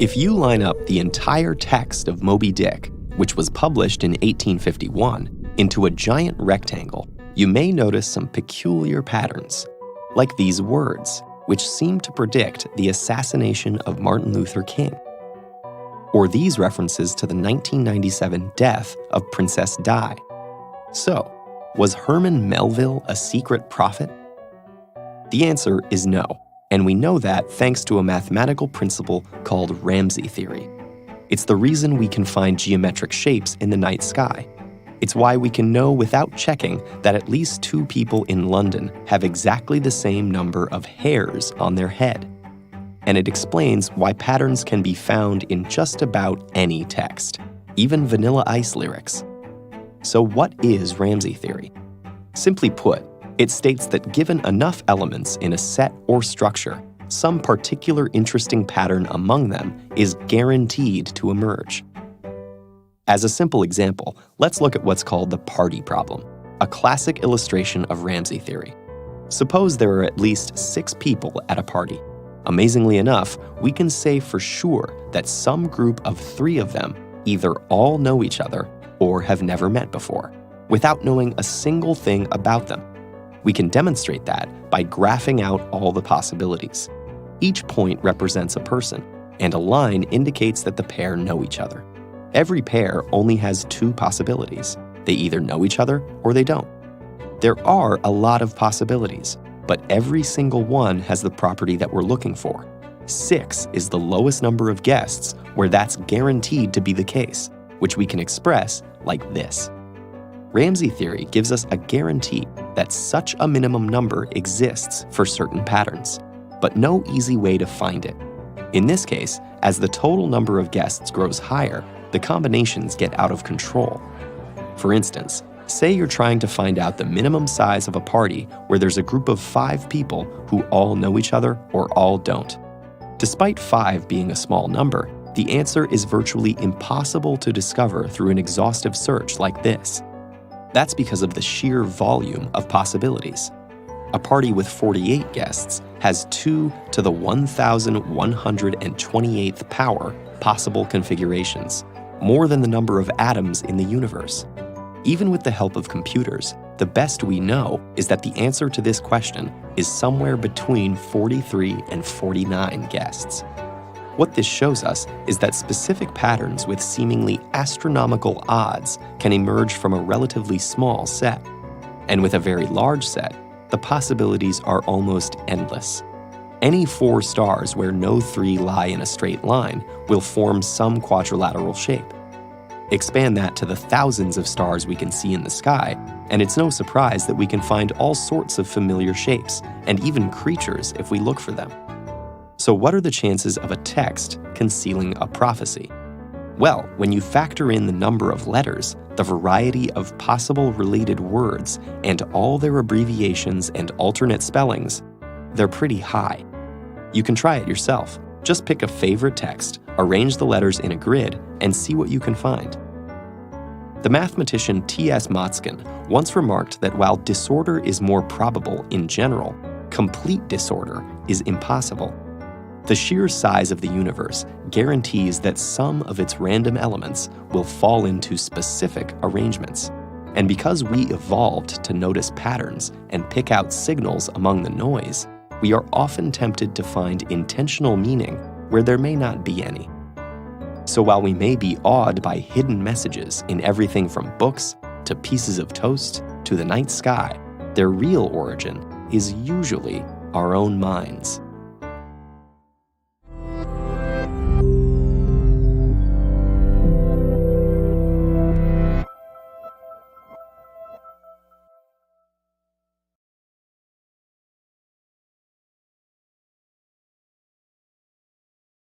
If you line up the entire text of Moby Dick, which was published in 1851, into a giant rectangle, you may notice some peculiar patterns, like these words, which seem to predict the assassination of Martin Luther King, or these references to the 1997 death of Princess Di. So, was Herman Melville a secret prophet? The answer is no, and we know that thanks to a mathematical principle called Ramsey theory. It's the reason we can find geometric shapes in the night sky. It's why we can know without checking that at least 2 people in London have exactly the same number of hairs on their head. And it explains why patterns can be found in just about any text, even Vanilla Ice lyrics. So what is Ramsey theory? Simply put, it states that given enough elements in a set or structure, some particular interesting pattern among them is guaranteed to emerge. As a simple example, let's look at what's called the party problem, a classic illustration of Ramsey theory. Suppose there are at least 6 people at a party. Amazingly enough, we can say for sure that some group of 3 of them either all know each other or have never met before, without knowing a single thing about them. We can demonstrate that by graphing out all the possibilities. Each point represents a person, and a line indicates that the pair know each other. Every pair only has 2 possibilities. They either know each other or they don't. There are a lot of possibilities, but every single one has the property that we're looking for. 6 is the lowest number of guests where that's guaranteed to be the case, which we can express like this. Ramsey theory gives us a guarantee that such a minimum number exists for certain patterns, but no easy way to find it. In this case, as the total number of guests grows higher, the combinations get out of control. For instance, say you're trying to find out the minimum size of a party where there's a group of 5 people who all know each other or all don't. Despite 5 being a small number, the answer is virtually impossible to discover through an exhaustive search like this. That's because of the sheer volume of possibilities. A party with 48 guests has 2 to the 1,128th power possible configurations, more than the number of atoms in the universe. Even with the help of computers, the best we know is that the answer to this question is somewhere between 43 and 49 guests. What this shows us is that specific patterns with seemingly astronomical odds can emerge from a relatively small set. And with a very large set, the possibilities are almost endless. Any 4 stars where no 3 lie in a straight line will form some quadrilateral shape. Expand that to the thousands of stars we can see in the sky, and it's no surprise that we can find all sorts of familiar shapes, and even creatures if we look for them. So what are the chances of a text concealing a prophecy? Well, when you factor in the number of letters, the variety of possible related words, and all their abbreviations and alternate spellings, they're pretty high. You can try it yourself. Just pick a favorite text, arrange the letters in a grid, and see what you can find. The mathematician T.S. Motzkin once remarked that while disorder is more probable in general, complete disorder is impossible. The sheer size of the universe guarantees that some of its random elements will fall into specific arrangements. And because we evolved to notice patterns and pick out signals among the noise, we are often tempted to find intentional meaning where there may not be any. So while we may be awed by hidden messages in everything from books to pieces of toast to the night sky, their real origin is usually our own minds.